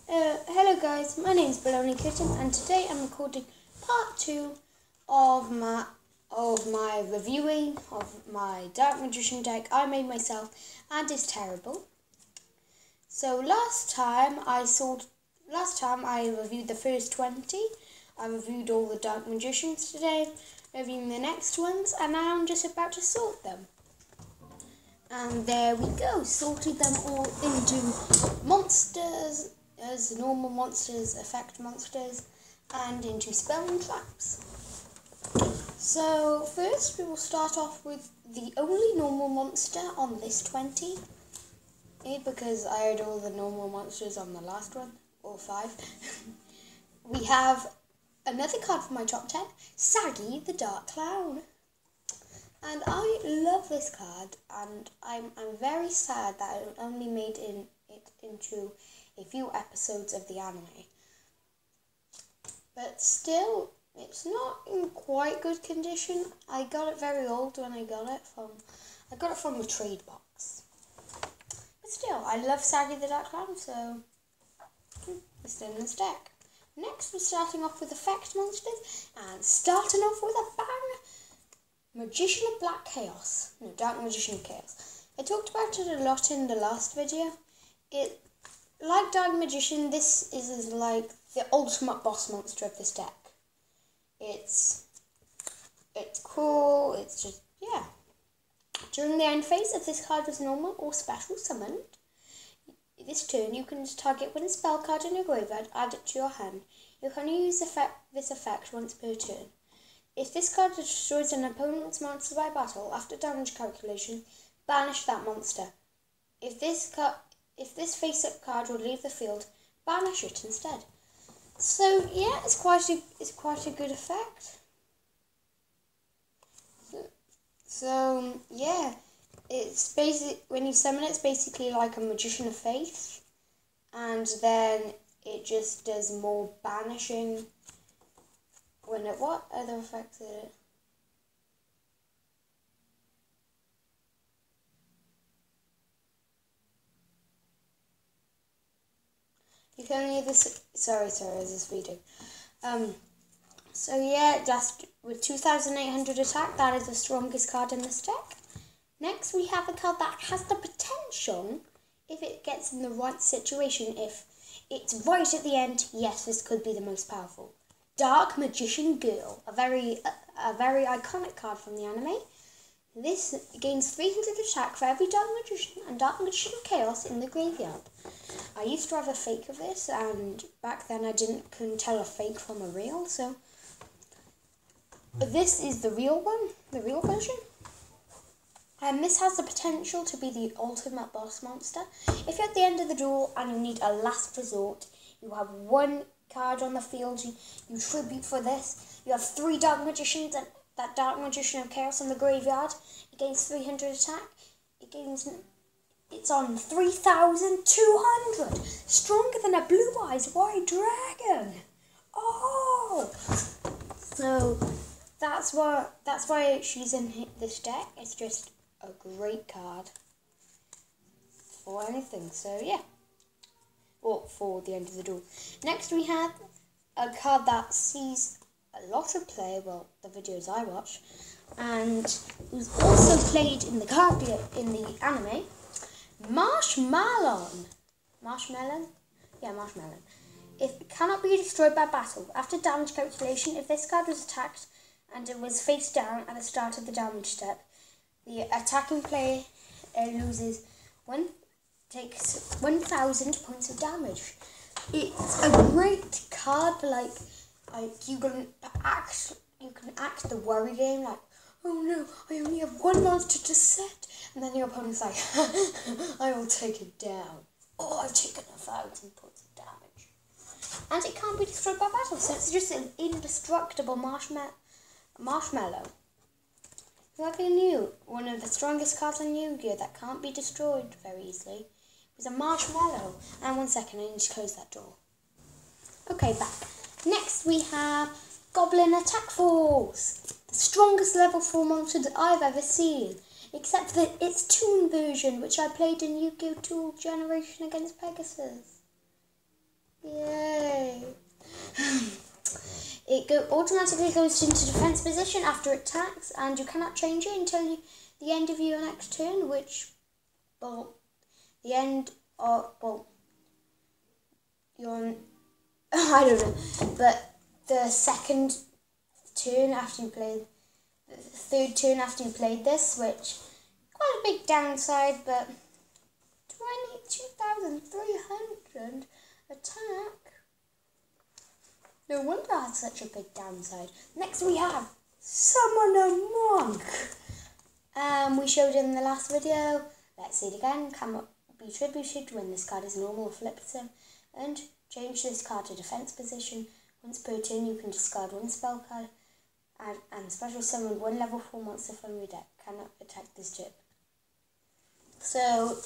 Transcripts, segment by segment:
Hello guys, my name is Baloney Kitten and today I'm recording part 2 of my reviewing of my Dark Magician deck I made myself and is terrible. So last time I reviewed the first 20. I reviewed all the Dark Magicians today, reviewing the next ones, and now I'm just about to sort them. And there we go, sorted them all into monsters, as normal monsters, effect monsters, and into spell and traps. So first we will start off with the only normal monster on this 20, because I had all the normal monsters on the last one, or 5. We have another card from my top 10, Saggy the Dark Clown. And I love this card, and I'm very sad that I only made it into a few episodes of the anime. But still, it's not in quite good condition. I got it very old when I got it from the trade box. But still, I love Saggy the Dark Clown, so it's still in this deck. Next, we're starting off with effect monsters, and starting off with a bang. Magician of Black Chaos. No, Dark Magician of Chaos. I talked about it a lot in the last video. Like Dark Magician, this is like the ultimate boss monster of this deck. It's cool, it's just, yeah. During the end phase, if this card was normal or special summoned, this turn you can target one spell card in your graveyard, add it to your hand. You can use this effect once per turn. If this card destroys an opponent's monster by battle, after damage calculation, banish that monster. If this face-up card would leave the field, banish it instead. So yeah, it's quite a good effect. So yeah, it's when you summon it, it's basically like a Magician of Faith, and then it just does more banishing. What other effects did it? You can either sorry, I was just reading. So yeah, just with 2,800 attack, that is the strongest card in this deck. Next, we have a card that has the potential, if it gets in the right situation, if it's right at the end, yes, this could be the most powerful. Dark Magician Girl, a very iconic card from the anime. This gains 300 attack for every Dark Magician and Dark Magician of Chaos in the graveyard. I used to have a fake of this, and back then I couldn't tell a fake from a real, so this is the real one, the real version. And this has the potential to be the ultimate boss monster. If you're at the end of the duel and you need a last resort, you have one card on the field you tribute for this. You have 3 Dark Magicians and that Dark Magician of Chaos in the graveyard. It gains 300 attack. It's on 3,200. Stronger than a Blue Eyes White Dragon. Oh! So that's why she's in this deck. It's just a great card for anything. So yeah. Or for the end of the duel. Next we have a card that sees a lot of play, well, the videos I watch, and was also played in the anime, Marshmallow. Marshmallow? Yeah, Marshmallow. It cannot be destroyed by battle. After damage calculation, if this card was attacked and it was face down at the start of the damage step, the attacking player takes 1,000 points of damage. It's a great card, like you can act the worry game, like, oh no, I only have one monster to set, and then your opponent's like, I will take it down. Oh, I've taken 1,000 points of damage. And it can't be destroyed by battle, so it's just an indestructible marshmallow. Whoever knew, one of the strongest cards in Yu-Gi-Oh! That can't be destroyed very easily was a marshmallow. And 1 second, I need to close that door. Okay, back. Next we have Goblin Attack Force, the strongest level 4 monster that I've ever seen, except for its toon version, which I played in Yu-Gi-Oh! Dual Generation against Pegasus. automatically goes into defense position after it attacks, and you cannot change it until the end of your next turn, which, well, the end of, well, your, I don't know, but the second turn after you played, the third turn after you played this, which quite a big downside, but 22,300 attack. No wonder that's such a big downside. Next we have Summoner Monk. We showed it in the last video. Let's see it again. Cannot be tributed when this card is normal or flips him. And change this card to defense position. Once per turn you can discard one spell card and special summon one level 4 monster from your deck. Cannot attack this turn. So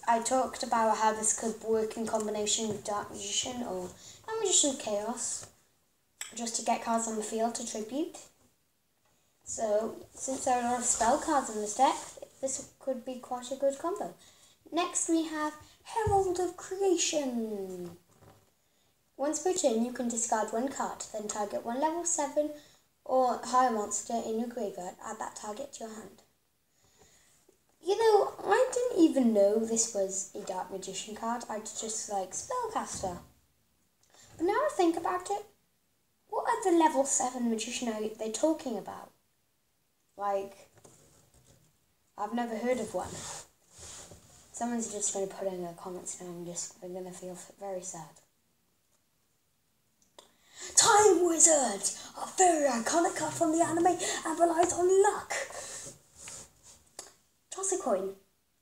I talked about how this could work in combination with Dark Magician or Dark Magician Chaos, just to get cards on the field to tribute. So since there are a lot of spell cards in this deck, this could be quite a good combo. Next we have Herald of Creation. Once per turn you can discard one card, then target one level 7 or higher monster in your graveyard. Add that target to your hand. You know, I didn't even know this was a Dark Magician card. I just like Spellcaster. But now I think about it, what are the level 7 Magician are they talking about? Like, I've never heard of one. Someone's just going to put in the comments and they're going to feel very sad. Time Wizard! A very iconic card from the anime and relies on luck. Toss a coin.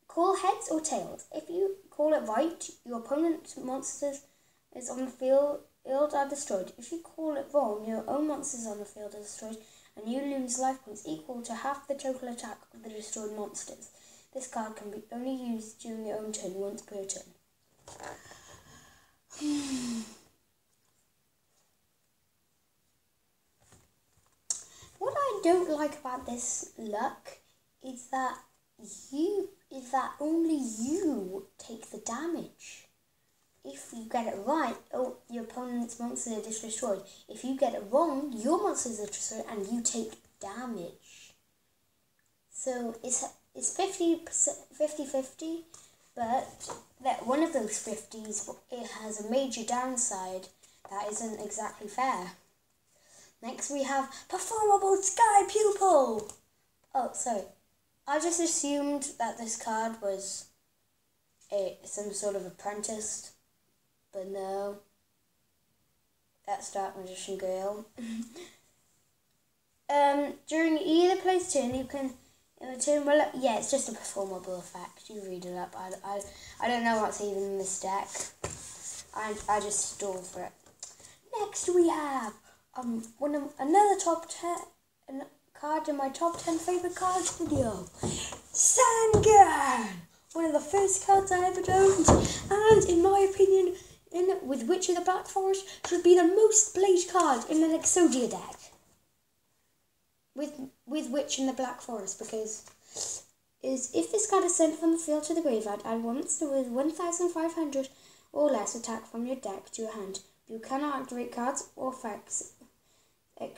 Call heads or tails. If you call it right, your opponent's monsters is on the field are destroyed. If you call it wrong, your own monsters on the field are destroyed, and you lose life points equal to half the total attack of the destroyed monsters. This card can be only used during your own turn, once per turn. What I don't like about this luck is that only you take the damage. If you get it right, your opponent's monsters are destroyed. If you get it wrong, your monsters are destroyed and you take damage. So it's 50-50, but that one of those 50s, it has a major downside that isn't exactly fair. Next we have Performable Sky Pupil. Oh, sorry. I just assumed that this card was some sort of apprentice, but no. That's Dark Magician Girl. During either play's turn, you can yeah, it's just a performable effect. You read it up. I don't know what's even in this deck. I just stole for it. Next we have another top 10 card in my top 10 favorite cards video. Sangan! One of the first cards I ever owned, and in my opinion, with Witch of the Black Forest, should be the most played card in an Exodia deck. With Witch in the Black Forest, because if this card is sent from the field to the graveyard, add one monster with 1,500 or less attack from your deck to your hand. You cannot activate cards or effects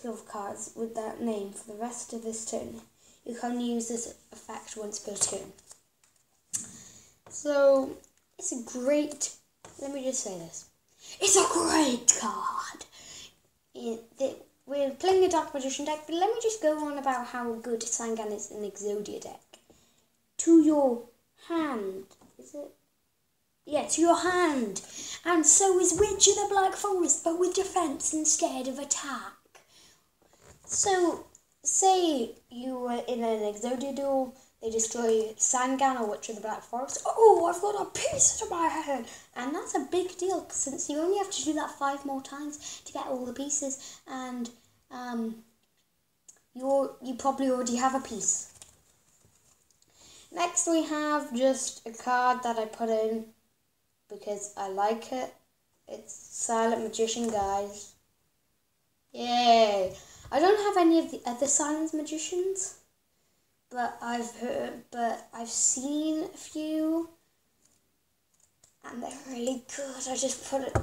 of cards with that name for the rest of this turn. You can only use this effect once per turn. So, it's a great, let me just say this, it's a great card. We're playing a Dark Magician deck, but let me just go on about how good Sangan is in the Exodia deck. To your hand, is it? Yeah, to your hand. And so is Witch of the Black Forest, but with defense instead of attack. So, say you were in an Exodia duel, they destroy Sangan or Witch of the Black Forest. Oh, I've got a piece to my head. And that's a big deal, since you only have to do that 5 more times to get all the pieces. And you probably already have a piece. Next we have just a card that I put in because I like it. It's Silent Magician, guys. Yay! I don't have any of the other Silent Magicians, but I've seen a few, and they're really good. I just put it.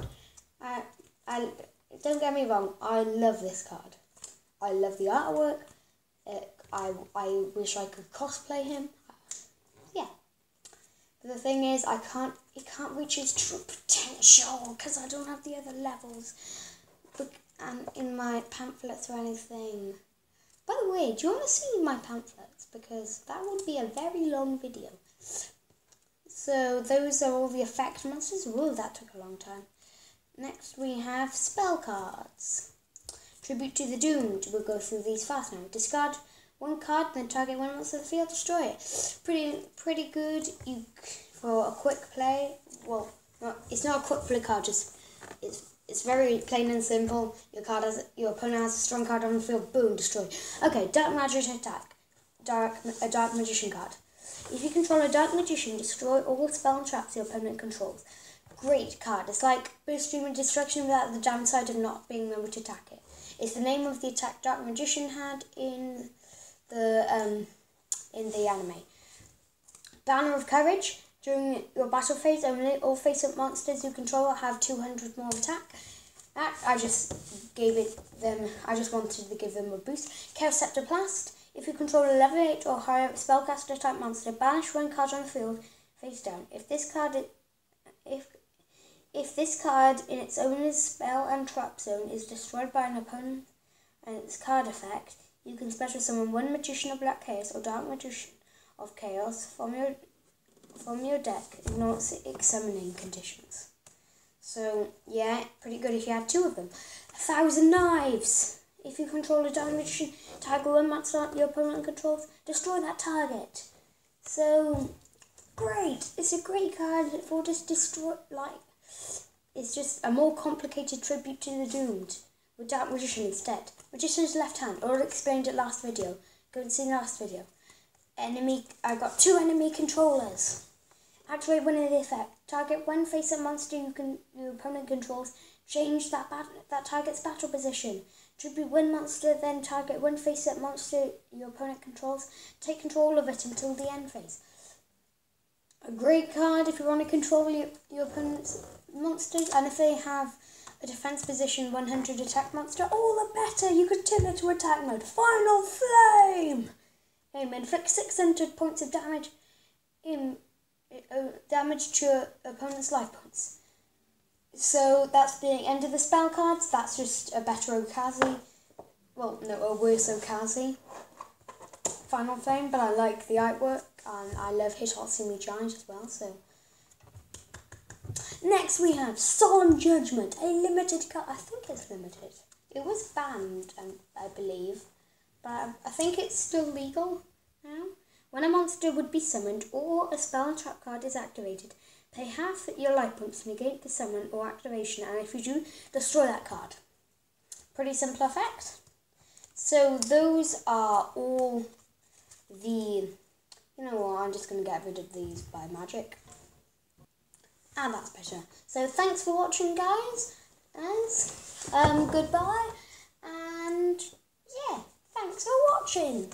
don't get me wrong, I love this card. I love the artwork. I wish I could cosplay him. Yeah. But the thing is, he can't reach his true potential because I don't have the other levels. And in my pamphlets or anything. By the way, do you want to see my pamphlets? Because that would be a very long video. So those are all the effect monsters. Whoa, that took a long time. Next we have spell cards. Tribute to the Doomed. We'll go through these fast now. Discard one card, then target one monster of the field, destroy it. Pretty good. For a quick play. Well, it's not a quick play card. Just it's very plain and simple. Your opponent has a strong card on the field. Boom, destroy. Okay, Dark Magic attack. A Dark Magician card. If you control a Dark Magician, destroy all spell and traps your opponent controls. Great card. It's like Burst Stream and Destruction without the downside of not being able to attack it. It's the name of the attack Dark Magician had in the anime. Banner of Courage. During your battle phase, only all face-up monsters you control have 200 more attack. I just wanted to give them a boost. Chaos Scepter Blast. If you control a level 8 or higher spellcaster type monster, banish one card on the field face down. If this card in its owner's spell and trap zone is destroyed by an opponent and its card effect, you can special summon one Magician of Black Chaos or Dark Magician of Chaos from your deck, ignore summoning conditions. So yeah, pretty good if you have two of them. 1,000 Knives. If you control a Dark Magician, target one monster your opponent controls, destroy that target. So great! It's a great card for just destroy. It's just a more complicated tribute to the Doomed with Dark Magician instead. Magician's left hand. I already explained it last video. Go and see the last video. I've got 2 enemy controllers. Activate one of the effect. Target one face-up monster your opponent controls. Change that target's battle position. Tribute one monster, then target one face-up monster your opponent controls. Take control of it until the end phase. A great card if you want to control your opponent's monsters, and if they have a defense position 100 attack monster, all the better. You could turn it to attack mode. Final Flame! Inflict 600 points of damage to your opponent's life points. So that's the end of the spell cards. That's just a better Okazi. Well, no, a worse Okazi. Final Flame, but I like the artwork and I love Hitotsumi Giant as well. So next we have Solemn Judgment, a limited card. I think it's limited. It was banned, I believe, but I think it's still legal now. When a monster would be summoned or a spell and trap card is activated, pay half your life points to negate the summon or activation, and if you do, destroy that card. Pretty simple effect. So those are all the... You know what, I'm just going to get rid of these by magic. And that's better. So thanks for watching, guys. Goodbye. And yeah, thanks for watching.